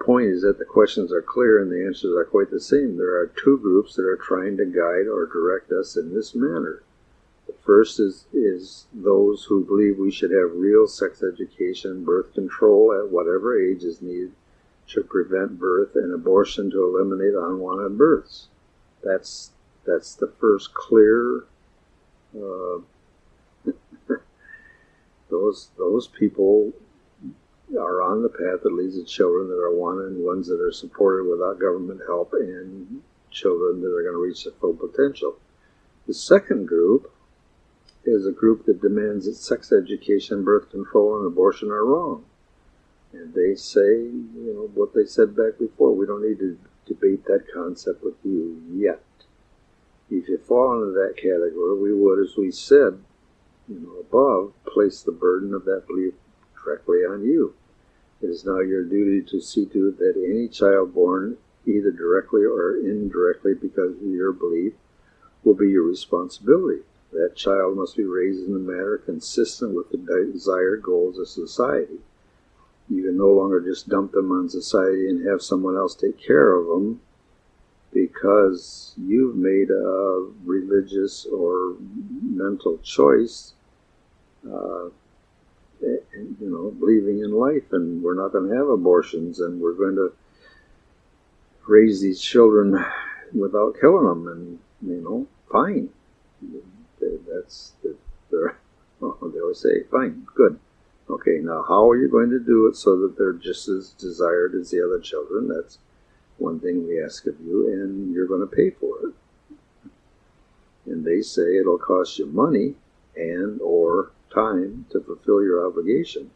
point is that the questions are clear and the answers are quite the same. There are two groups that are trying to guide or direct us in this manner. The first is those who believe we should have real sex education, birth control at whatever age is needed to prevent birth, and abortion to eliminate unwanted births. That's the first clear. Those people are on the path that leads to children that are wanted and ones that are supported without government help, and children that are going to reach their full potential. The second group is a group that demands that sex education, birth control, and abortion are wrong. And they say, what they said back before, we don't need to debate that concept with you yet. If you fall into that category, we would, as we said, above, place the burden of that belief directly on you. It is now your duty to see to it that any child born, either directly or indirectly because of your belief, will be your responsibility. That child must be raised in a manner consistent with the desired goals of society. You can no longer just dump them on society and have someone else take care of them because you've made a religious or mental choice, believing in life, and we're not going to have abortions, and we're going to raise these children without killing them, and fine. They always say, fine, good. Okay, now how are you going to do it so that they're just as desired as the other children? That's one thing we ask of you, and you're going to pay for it. And they say it'll cost you money and or time to fulfill your obligation.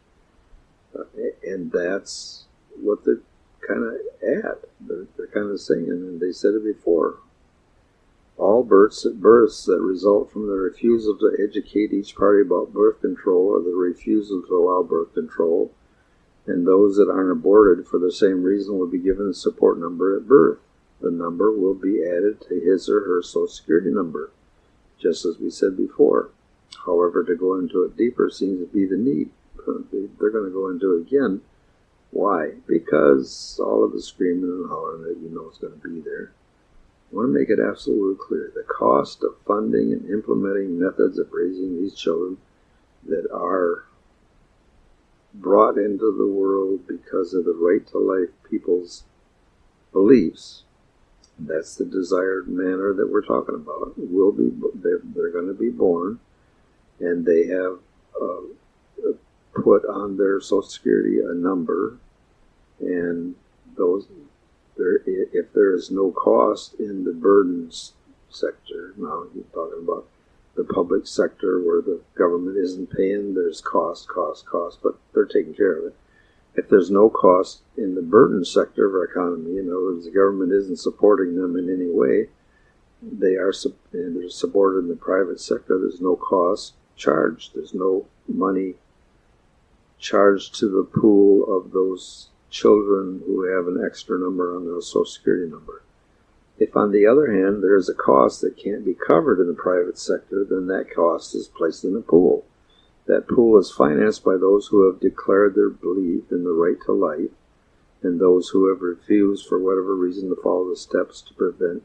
And that's what they're kind of at. They're kind of saying, and they said it before, all births that result from the refusal to educate each party about birth control or the refusal to allow birth control, and those that aren't aborted for the same reason will be given a support number at birth. The number will be added to his or her Social Security number, just as we said before. However, to go into it deeper seems to be the need. They're going to go into it again. Why? Because all of the screaming and hollering that is going to be there. I want to make it absolutely clear. The cost of funding and implementing methods of raising these children that are brought into the world because of the right to life people's beliefs, that's the desired manner that we're talking about. They're going to be born, and they have put on their Social Security a number, and if there is no cost in the burdens sector, now you're talking about the public sector where the government isn't paying, there's cost, but they're taking care of it. If there's no cost in the burden sector of our economy, in other words, the government isn't supporting them in any way, they're supported in the private sector, there's no cost charged, there's no money charged to the pool of those children who have an extra number on their Social Security number. If, on the other hand, there is a cost that can't be covered in the private sector, then that cost is placed in a pool. That pool is financed by those who have declared their belief in the right to life, and those who have refused, for whatever reason, to follow the steps to prevent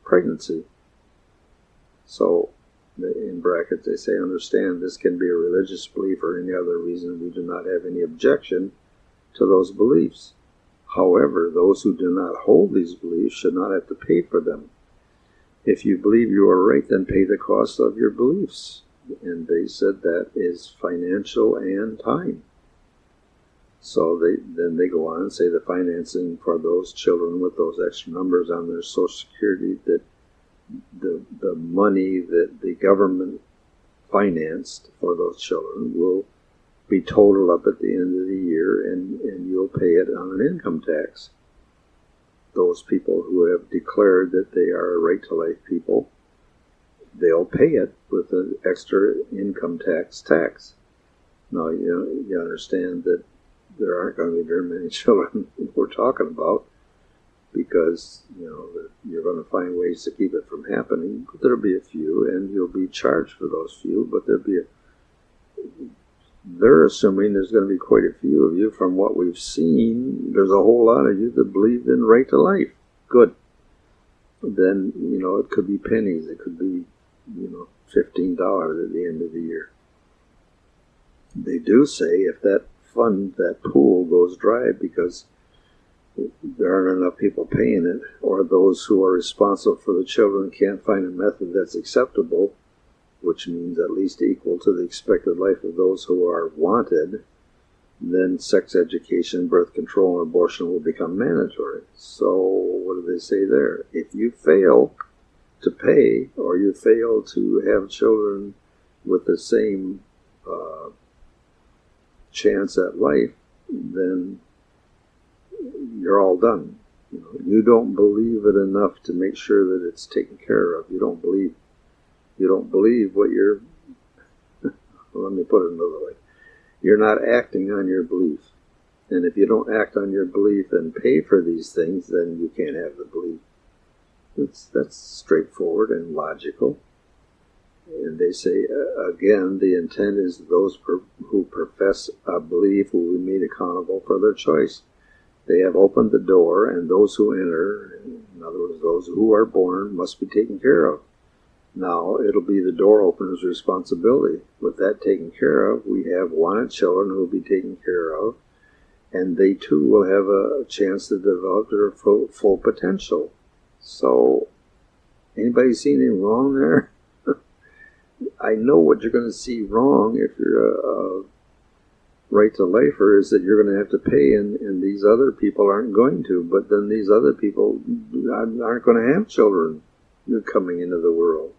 pregnancy. So, in brackets, they say, understand this can be a religious belief or any other reason. We do not have any objection to those beliefs. However, those who do not hold these beliefs should not have to pay for them. If you believe you are right, then pay the cost of your beliefs. And they said that is financial and time. So they go on and say the financing for those children with those extra numbers on their Social Security, that the money that the government financed for those children will be totaled up at the end of the year, and you'll pay it on an income tax. Those people who have declared that they are right to life people, they'll pay it with an extra income tax. Now, you understand that there aren't going to be very many children we're talking about, because you're going to find ways to keep it from happening. But there'll be a few, and you'll be charged for those few, but there'll be they're assuming there's going to be quite a few of you. From what we've seen, there's a whole lot of you that believe in right to life. Good. Then, it could be pennies. It could be, $15 at the end of the year. They do say if that fund, that pool goes dry because there aren't enough people paying it, or those who are responsible for the children can't find a method that's acceptable, which means at least equal to the expected life of those who are wanted, then sex education, birth control, and abortion will become mandatory. So what do they say there? If you fail to pay, or you fail to have children with the same chance at life, then you're all done. You don't believe it enough to make sure that it's taken care of. You don't believe what you're, let me put it another way. You're not acting on your belief. And if you don't act on your belief and pay for these things, then you can't have the belief. That's straightforward and logical. And they say, again, the intent is those who profess a belief will be made accountable for their choice. They have opened the door, and those who enter, in other words, those who are born, must be taken care of. Now, it'll be the door opener's responsibility. With that taken care of, we have wanted children who will be taken care of, and they too will have a chance to develop their full potential. So, anybody see anything wrong there? I know what you're going to see wrong if you're a right to lifer is that you're going to have to pay, and these other people aren't going to. But then these other people aren't going to have children coming into the world.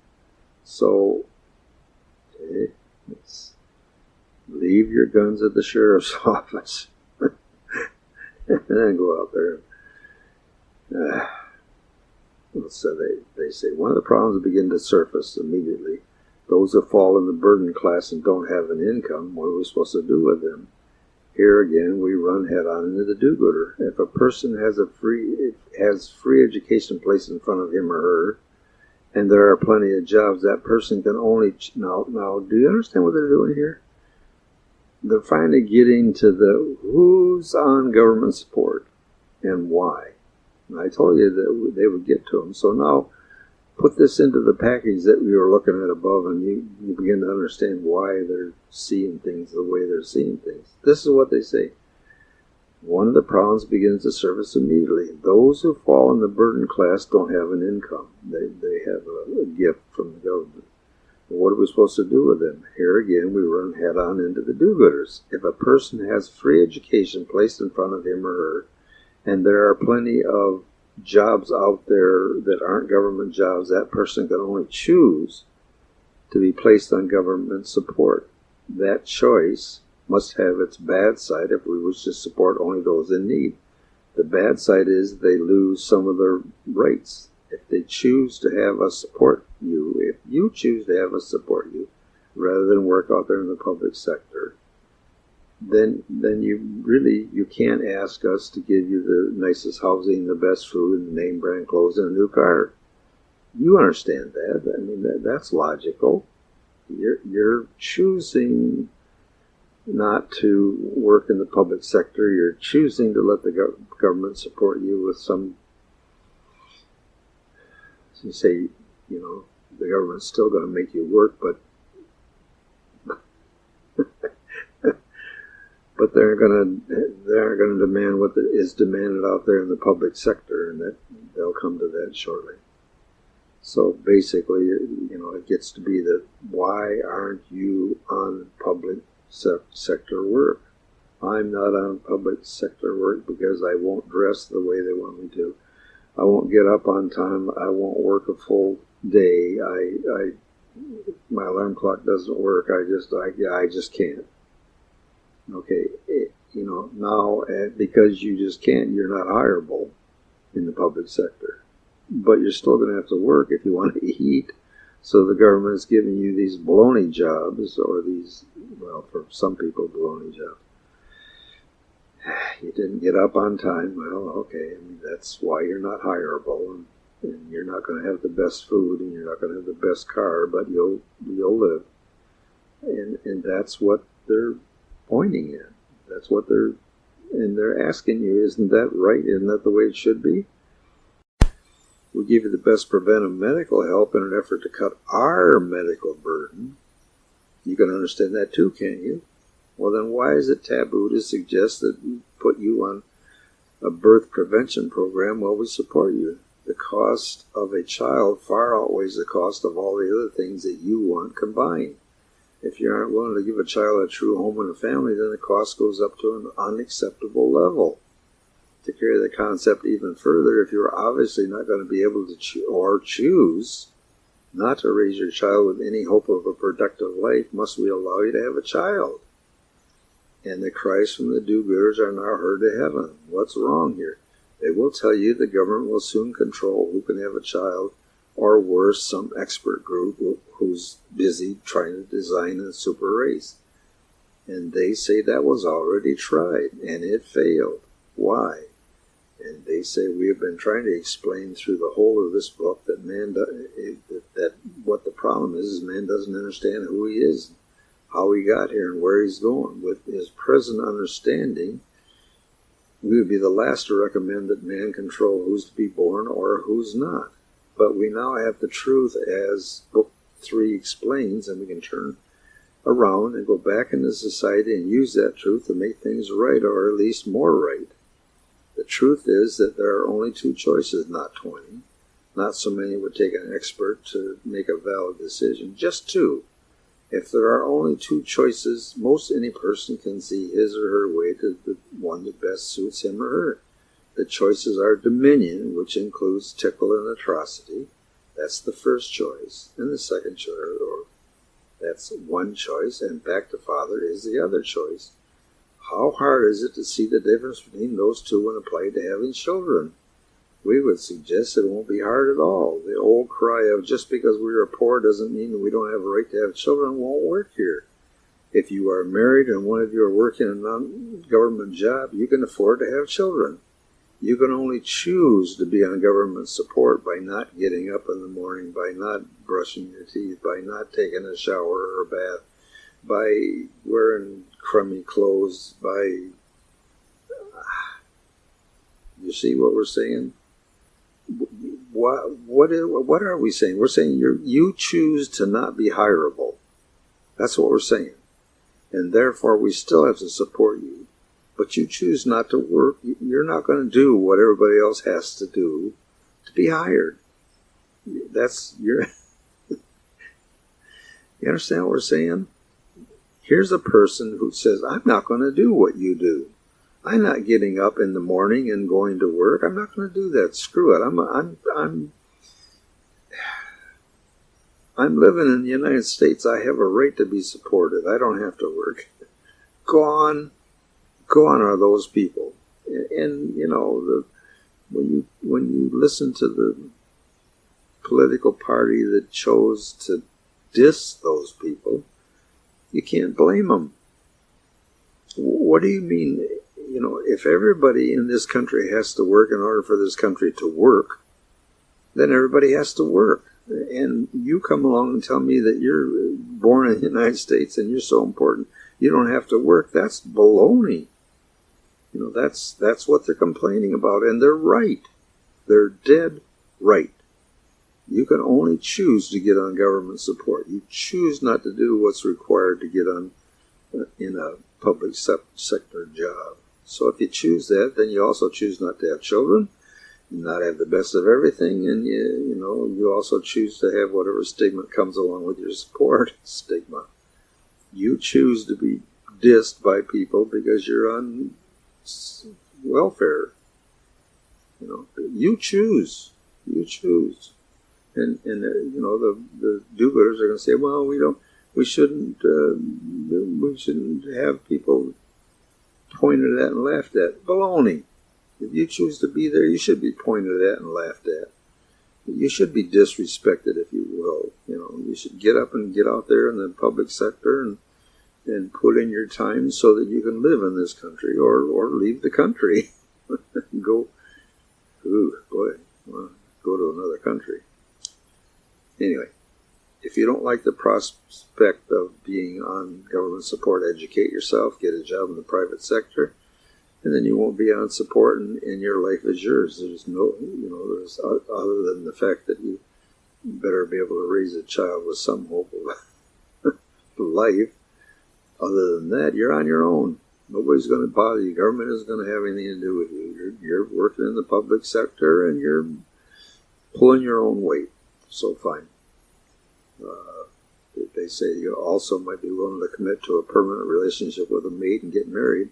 So, leave your guns at the sheriff's office, and then go out there. So they say one of the problems begin to surface immediately. Those who fall in the burden class and don't have an income, what are we supposed to do with them? Here again, we run head on into the do-gooder. If a person has free education placed in front of him or her, and there are plenty of jobs, that person can only... Now, do you understand what they're doing here? They're finally getting to the who's on government support and why. And I told you that they would get to them. So now, put this into the package that we were looking at above, and you begin to understand why they're seeing things the way they're seeing things. This is what they say. One of the problems begins to surface immediately. Those who fall in the burden class don't have an income. They have a gift from the government. What are we supposed to do with them? Here again, we run head on into the do-gooders. If a person has free education placed in front of him or her, and there are plenty of jobs out there that aren't government jobs, that person can only choose to be placed on government support. That choice must have its bad side if we wish to support only those in need. The bad side is they lose some of their rights. If they choose to have us support you, if you choose to have us support you, rather than work out there in the public sector, then you can't ask us to give you the nicest housing, the best food, and name brand clothes, and a new car. You understand that. I mean, that's logical. You're choosing not to work in the public sector. You're choosing to let the government support you with some, you say, the government's still going to make you work, but they're going to demand what is demanded out there in the public sector, and that they'll come to that shortly. So basically, it gets to be that why aren't you on public sector work? I'm not on public sector work because I won't dress the way they want me to. I won't get up on time. I won't work a full day. My alarm clock doesn't work. I just can't. Okay, now because you just can't, you're not hireable in the public sector. But you're still going to have to work if you want to eat. So the government is giving you these baloney jobs, or these, well, for some people, baloney jobs. You didn't get up on time. Well, okay, that's why you're not hireable, and you're not going to have the best food, and you're not going to have the best car, but you'll live. And that's what they're pointing at. That's what they're asking you, isn't that right? Isn't that the way it should be? We give you the best preventive medical help in an effort to cut our medical burden. You can understand that too, can't you? Well, then why is it taboo to suggest that we put you on a birth prevention program while we support you? The cost of a child far outweighs the cost of all the other things that you want combined. If you aren't willing to give a child a true home and a family, then the cost goes up to an unacceptable level. To carry the concept even further, if you're obviously not going to be able to choose not to raise your child with any hope of a productive life, must we allow you to have a child? And the cries from the do-gooders are now heard to heaven. What's wrong here? They will tell you the government will soon control who can have a child, or worse, some expert group who's busy trying to design a super race. And they say that was already tried, and it failed. Why? And they say we have been trying to explain through the whole of this book that that what the problem is man doesn't understand who he is, how he got here, and where he's going. With his present understanding, we would be the last to recommend that man control who's to be born or who's not. But we now have the truth as Book 3 explains, and we can turn around and go back into society and use that truth to make things right, or at least more right. The truth is that there are only two choices, not 20. Not so many would take an expert to make a valid decision. Just two. If there are only two choices, most any person can see his or her way to the one that best suits him or her. The choices are dominion, which includes tickle and atrocity. That's the first choice. And the second choice, or that's one choice, and back to Father is the other choice. How hard is it to see the difference between those two when applied to having children? We would suggest it won't be hard at all. The old cry of just because we are poor doesn't mean that we don't have a right to have children won't work here. If you are married and one of you are working a non-government job, you can afford to have children. You can only choose to be on government support by not getting up in the morning, by not brushing your teeth, by not taking a shower or a bath, by wearing crummy clothes, by... You see what we're saying? What are we saying? We're saying you choose to not be hireable. That's what we're saying. And therefore we still have to support you. But you choose not to work. You're not going to do what everybody else has to do to be hired. That's your... You understand what we're saying? Here's a person who says, I'm not going to do what you do. I'm not getting up in the morning and going to work. I'm not going to do that. Screw it. I'm living in the United States. I have a right to be supported. I don't have to work. Gone are those people. And you know, when you listen to the political party that chose to diss those people, you can't blame them. What do you mean? You know, if everybody in this country has to work in order for this country to work, then everybody has to work. And you come along and tell me that you're born in the United States and you're so important, you don't have to work. That's baloney. You know, that's what they're complaining about, and they're right. They're dead right. You can only choose to get on government support. You choose not to do what's required to get on in a public sector job. So if you choose that, then you also choose not to have children, not have the best of everything, and you also choose to have whatever stigma comes along with your support. Stigma. You choose to be dissed by people because you're on welfare. You know, you choose. And the do-gooders are going to say, well, we shouldn't have people pointed at and laughed at. Baloney. If you choose to be there, you should be pointed at and laughed at. You should be disrespected, if you will. You know, you should get up and get out there in the public sector and put in your time so that you can live in this country or leave the country. Go to another country. Anyway, if you don't like the prospect of being on government support, educate yourself, get a job in the private sector, and then you won't be on support, and your life is yours. There's no, there's other than the fact that you better be able to raise a child with some hope of life. Other than that, you're on your own. Nobody's going to bother you. Government isn't going to have anything to do with you. You're working in the public sector, and you're pulling your own weight. So fine. They say you also might be willing to commit to a permanent relationship with a mate and get married,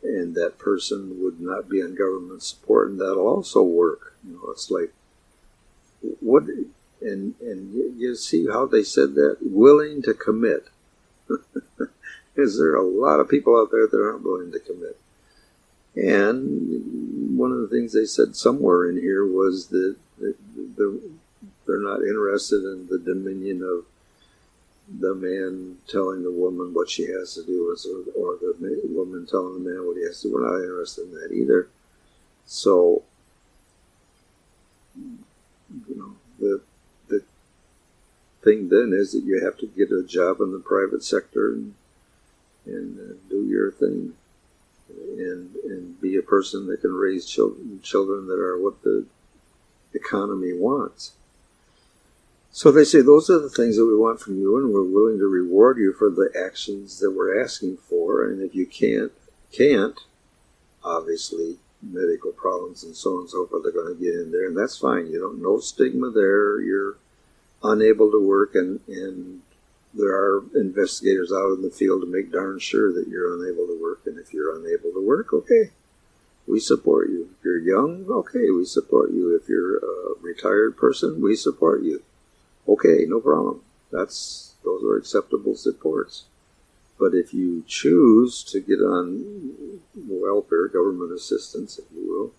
and that person would not be on government support, and that'll also work. It's like, what? And you see how they said that? Willing to commit. Is there a lot of people out there that aren't willing to commit? And one of the things they said somewhere in here was that they're not interested in the dominion of the man telling the woman what she has to do, or the woman telling the man what he has to do. We're not interested in that either. So, the thing then is that you have to get a job in the private sector and do your thing, and be a person that can raise children that are what the economy wants. So they say those are the things that we want from you, and we're willing to reward you for the actions that we're asking for. And if you can't, obviously medical problems and so on and so forth are going to get in there, and that's fine. No stigma there. You're unable to work, and there are investigators out in the field to make darn sure that you're unable to work. And if you're unable to work, okay, we support you. If you're young, okay, we support you. If you're a retired person, we support you. Okay, no problem. Those are acceptable supports. But if you choose to get on welfare, government assistance, if you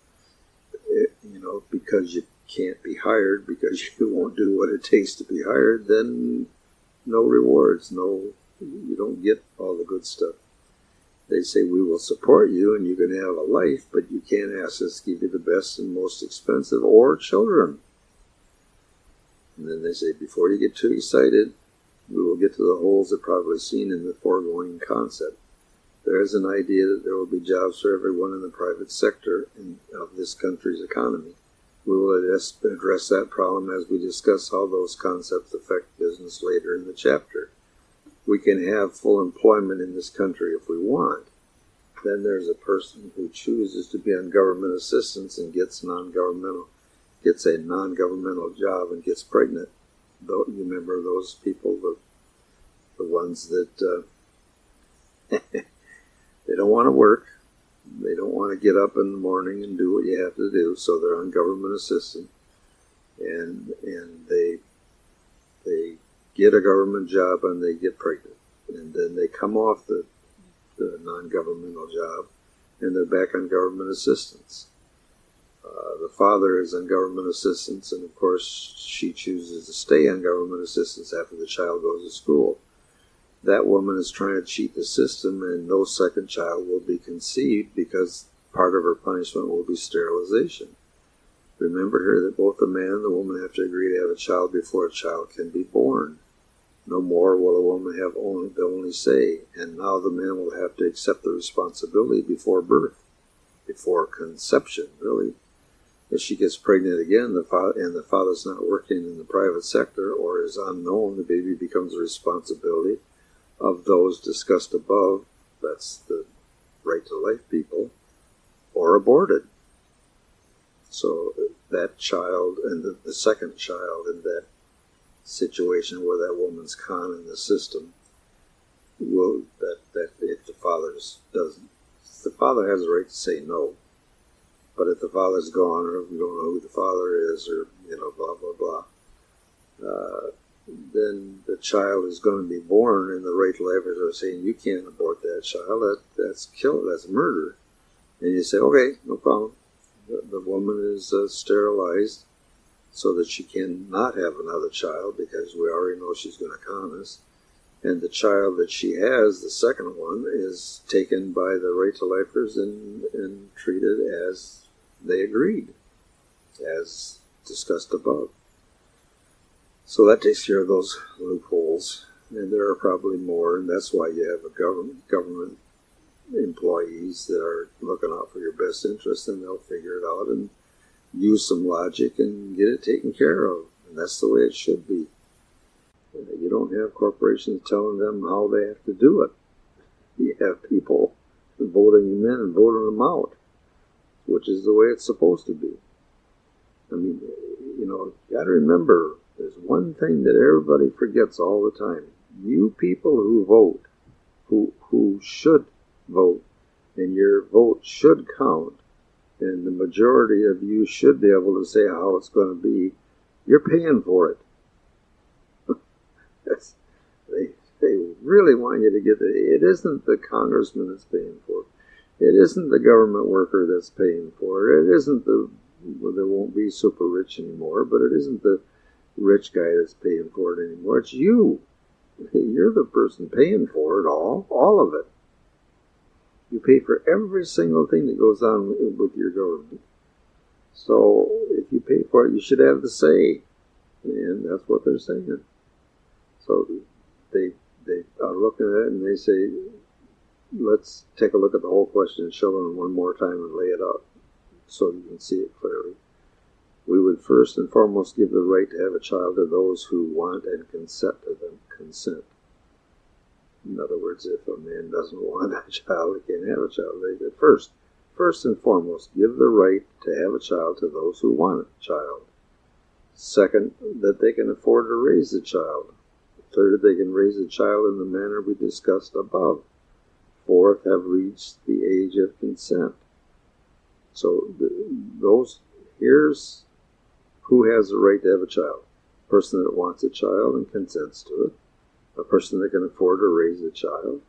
will, because you can't be hired, because you won't do what it takes to be hired, then no rewards, you don't get all the good stuff. They say we will support you and you can have a life, but you can't ask us to give you the best and most expensive or children. And then they say, before you get too excited, we will get to the holes that probably seen in the foregoing concept. There is an idea that there will be jobs for everyone in the private sector of this country's economy. We will address that problem as we discuss how those concepts affect business later in the chapter. We can have full employment in this country if we want. Then there's a person who chooses to be on government assistance and gets a non-governmental job and gets pregnant. You remember those people, the ones that they don't want to work. They don't want to get up in the morning and do what you have to do, so they're on government assistance, and they get a government job and they get pregnant, and then they come off the non-governmental job and they're back on government assistance. The father is on government assistance, and of course she chooses to stay on government assistance after the child goes to school. That woman is trying to cheat the system, and no second child will be conceived because part of her punishment will be sterilization. Remember here that both the man and the woman have to agree to have a child before a child can be born. No more will a woman have the only say, and now the man will have to accept the responsibility before birth, before conception, really. If she gets pregnant again, the father's not working in the private sector or is unknown, the baby becomes the responsibility of those discussed above, that's the right to life people, or aborted. So that child and the second child in that situation where that woman's con in the system will, that if the the father has a right to say no. But if the father's gone, or we don't know who the father is, or, blah, blah, blah, then the child is going to be born, and the right to life are saying, you can't abort that child, that's murder. And you say, okay, no problem. The woman is sterilized so that she cannot have another child, because we already know she's going to con us. And the child that she has, the second one, is taken by the right to lifers and treated as they agreed, as discussed above. So that takes care of those loopholes, and there are probably more, and that's why you have a government employees that are looking out for your best interest, and they'll figure it out and use some logic and get it taken care of. And that's the way it should be. You don't have corporations telling them how they have to do it. You have people voting them in and voting them out, which is the way it's supposed to be. I mean, you got to remember, there's one thing that everybody forgets all the time. You people who vote, who should vote, and your vote should count, and the majority of you should be able to say how it's going to be, you're paying for it. They really want you to get it. It isn't the congressman that's paying for it. It isn't the government worker that's paying for it. It isn't there won't be super rich anymore, but it isn't the rich guy that's paying for it anymore. It's you. You're the person paying for it all of it. You pay for every single thing that goes on with your government. So if you pay for it, you should have the say. And that's what they're saying. So they are looking at it and they say, let's take a look at the whole question of children one more time and lay it out so you can see it clearly. We would first and foremost give the right to have a child to those who want and consent to them. Consent. In other words, if a man doesn't want a child, he can't have a child. They said first and foremost, give the right to have a child to those who want a child. Second, that they can afford to raise a child. Third, they can raise a child in the manner we discussed above. Fourth, have reached the age of consent. So here's who has the right to have a child. A person that wants a child and consents to it. A person that can afford to raise a child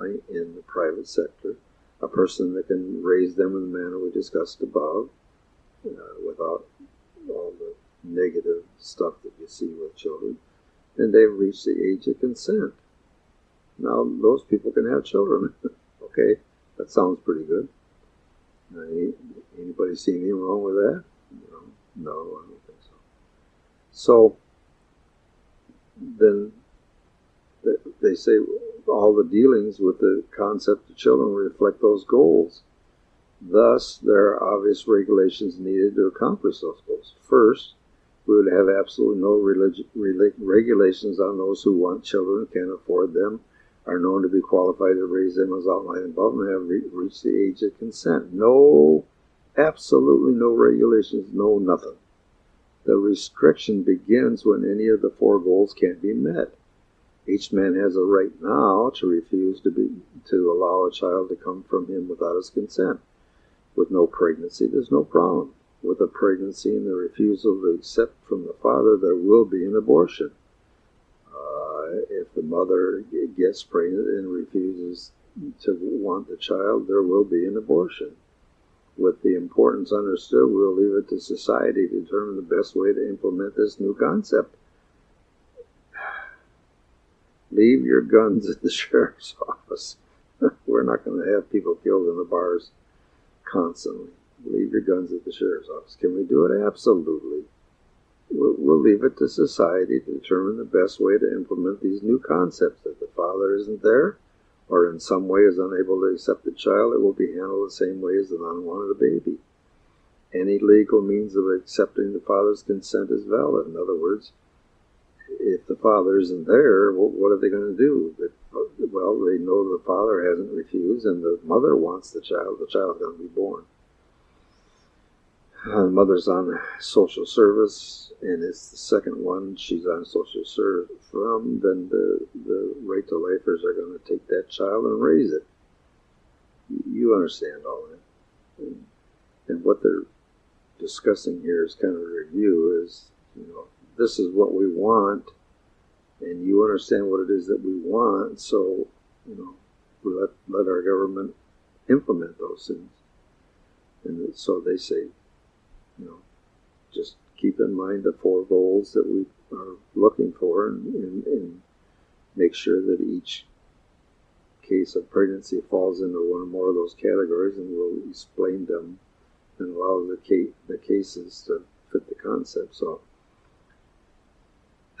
in the private sector. A person that can raise them in the manner we discussed above, without all the negative stuff that you see with children. And they've reached the age of consent. Now, those people can have children. Okay, that sounds pretty good. Anybody see anything wrong with that? No, I don't think so. So, then they say all the dealings with the concept of children reflect those goals. Thus, there are obvious regulations needed to accomplish those goals. First, we would have absolutely no regulations on those who want children, can't afford them, are known to be qualified to raise them as outlined above, and have reached the age of consent. No, absolutely no regulations, no nothing. The restriction begins when any of the four goals can't be met. Each man has a right now to refuse to allow a child to come from him without his consent. With no pregnancy, there's no problem. With a pregnancy and the refusal to accept from the father, there will be an abortion. If the mother gets pregnant and refuses to want the child, there will be an abortion. With the importance understood, we'll leave it to society to determine the best way to implement this new concept. Leave your guns at the sheriff's office. We're not going to have people killed in the bars constantly. Leave your guns at the sheriff's office. Can we do it? Absolutely. We'll leave it to society to determine the best way to implement these new concepts. If the father isn't there, or in some way is unable to accept the child, it will be handled the same way as the unwanted baby. Any legal means of accepting the father's consent is valid. In other words, if the father isn't there, what are they going to do? Well, they know the father hasn't refused, and the mother wants the child's going to be born. The mother's on social service, and it's the second one she's on social service from, then the right to lifers are going to take that child and raise it. You understand all that. And what they're discussing here is kind of a review is, this is what we want, and you understand what it is that we want, so, we let our government implement those things. And so they say, just keep in mind the four goals that we are looking for, and make sure that each case of pregnancy falls into one or more of those categories, and we'll explain them and allow the cases to fit the concept. So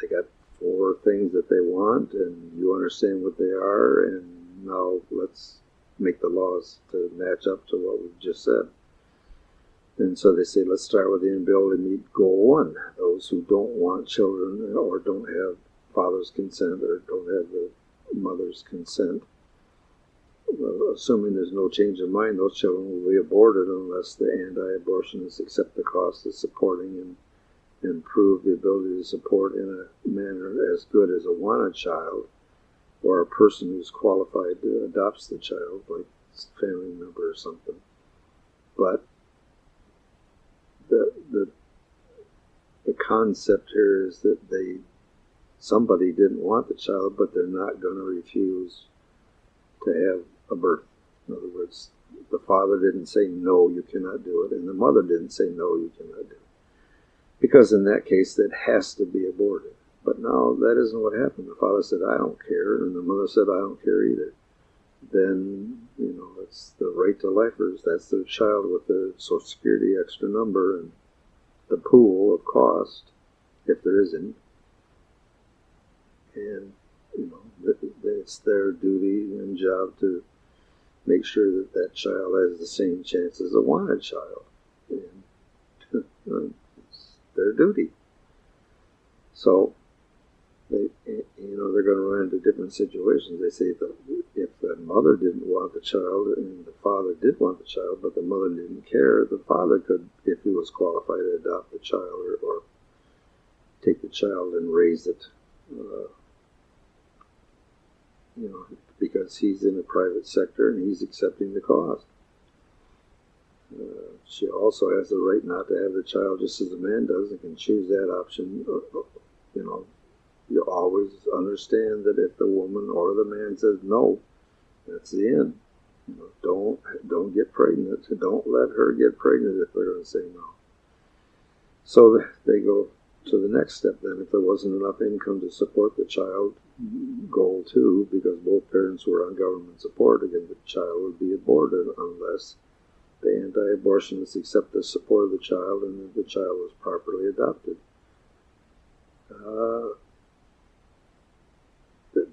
they got 4 things that they want, and you understand what they are, and now let's make the laws to match up to what we've just said. And so they say, let's start with the inability to meet goal 1. Those who don't want children or don't have father's consent or don't have the mother's consent, assuming there's no change of mind, those children will be aborted unless the anti-abortionists accept the cost of supporting and improve the ability to support in a manner as good as a wanted child or a person who's qualified to adopt the child, like a family member or something. But the concept here is that somebody didn't want the child, but they're not going to refuse to have a birth. In other words, the father didn't say, no, you cannot do it, and the mother didn't say, no, you cannot do it. Because in that case, that has to be aborted. But no, that isn't what happened. The father said, I don't care, and the mother said, I don't care either. Then, it's the right to lifers. That's the child with the Social Security extra number and the pool of cost, if there is any. And, it's their duty and job to make sure that that child has the same chance as a wanted child. And it's their duty. So, they're going to run into different situations. They say that if the mother didn't want the child and the father did want the child, but the mother didn't care, the father could, if he was qualified, to adopt the child or take the child and raise it, because he's in the private sector and he's accepting the cost. She also has the right not to have the child just as a man does and can choose that option. You always understand that if the woman or the man says no, that's the end. Don't get pregnant. Don't let her get pregnant if they're going to say no. So they go to the next step then. If there wasn't enough income to support the child, goal 2, because both parents were on government support, again, the child would be aborted unless the anti-abortionists accept the support of the child and that the child was properly adopted.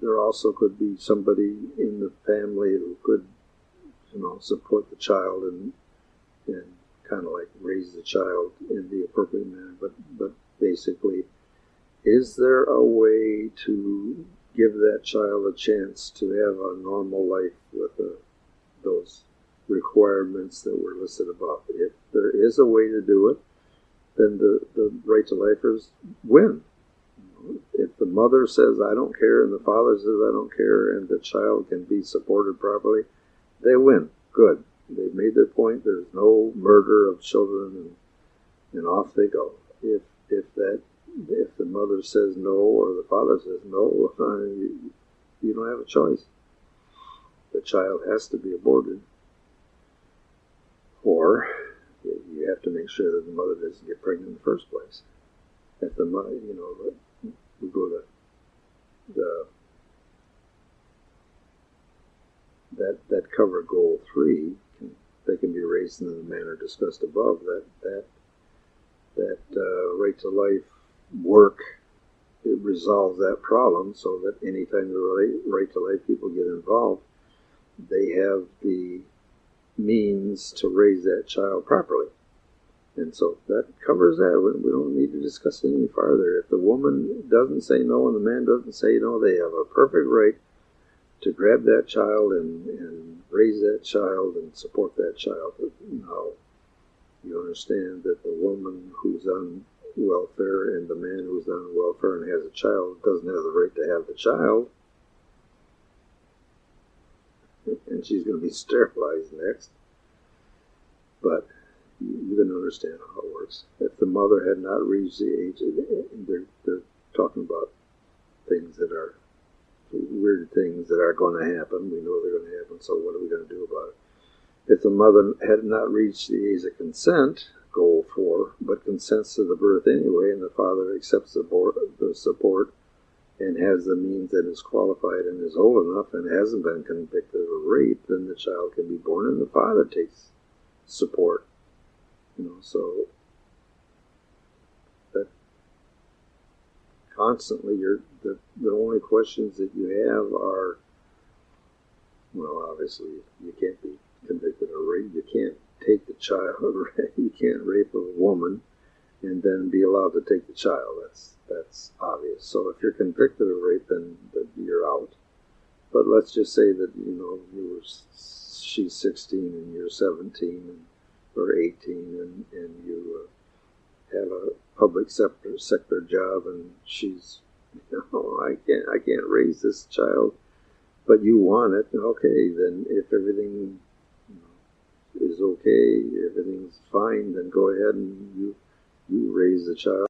There also could be somebody in the family who could, support the child and kind of like raise the child in the appropriate manner. But basically, is there a way to give that child a chance to have a normal life with those requirements that were listed above? If there is a way to do it, then the right to lifers win. If the mother says, I don't care, and the father says, I don't care, and the child can be supported properly, they win. Good. They've made their point. There's no murder of children, and off they go. If the mother says no or the father says no, you don't have a choice. The child has to be aborted. Or you have to make sure that the mother doesn't get pregnant in the first place. If the mother, we go to that cover goal 3, they can be raised in the manner discussed above. That right to life work, it resolves that problem, so that anytime the right to life people get involved, they have the means to raise that child properly. And so that covers that. We don't need to discuss it any farther. If the woman doesn't say no and the man doesn't say no, they have a perfect right to grab that child and raise that child and support that child. Now, you understand that the woman who's on welfare and the man who's on welfare and has a child doesn't have the right to have the child. And she's going to be sterilized next. But you can understand how it works. If the mother had not reached the age, they're talking about things that are weird things that are going to happen. We know they're going to happen, so what are we going to do about it? If the mother had not reached the age of consent, goal 4, but consents to the birth anyway, and the father accepts the support and has the means and is qualified and is old enough and hasn't been convicted of rape, then the child can be born and the father takes support. So that constantly, the only questions that you have are, well, obviously you can't be convicted of rape. You can't take the child. You can't rape a woman and then be allowed to take the child. That's obvious. So if you're convicted of rape, then you're out. But let's just say that she's 16 and you're 17 or 18, and you have a public sector job, and she's, I can't raise this child, but you want it. Okay, then if everything is okay, everything's fine, then go ahead and you raise the child.